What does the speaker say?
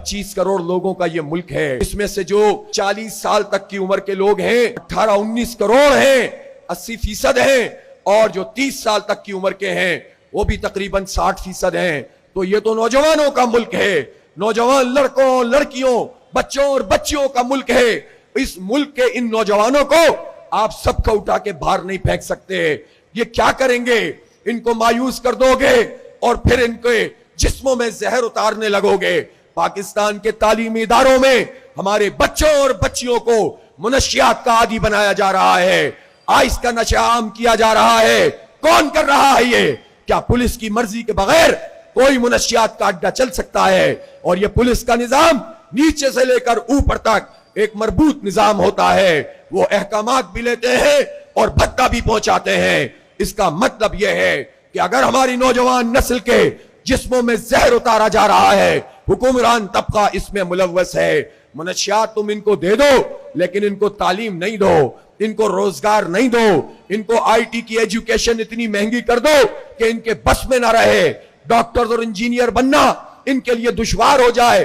25 करोड़ लोगों का ये मुल्क है। इसमें से जो 40 साल तक की उम्र के लोग हैं 18-19 करोड़ हैं, 80% हैं, और जो 30 साल तक की उम्र के हैं वो भी तकरीबन 60% हैं। तो ये तो नौजवानों का मुल्क है, नौजवान लड़कों लड़कियों बच्चों और बच्चियों का मुल्क है। इस मुल्क के इन नौजवानों को आप सबको उठा के बाहर नहीं फेंक सकते। ये क्या करेंगे? इनको मायूस कर दोगे और फिर इनके जिस्मों में जहर उतारने लगोगे। पाकिस्तान के तालीमी इदारों में हमारे बच्चों और बच्चियों को मुनशियात का आदी बनाया जा रहा है, आइस का नशा आम किया जा रहा है। कौन कर रहा है ये? क्या पुलिस की मर्जी के बगैर कोई मुनशियात का अड्डा चल सकता है? और ये पुलिस का निजाम नीचे से लेकर ऊपर तक एक मरबूत निजाम होता है। वो अहकामात भी लेते हैं और भत्ता भी पहुंचाते हैं। इसका मतलब यह है कि अगर हमारी नौजवान नस्ल के जिस्मों में जहर उतारा जा रहा है, हुक्मरान तबका इसमें मुलव्वस है। मुनशियात तुम इनको दे दो, लेकिन इनको तालीम नहीं दो, इनको रोजगार नहीं दो, इनको आईटी की एजुकेशन इतनी महंगी कर दो कि इनके बस में ना रहे। डॉक्टर और इंजीनियर बनना इनके लिए दुश्वार हो जाए।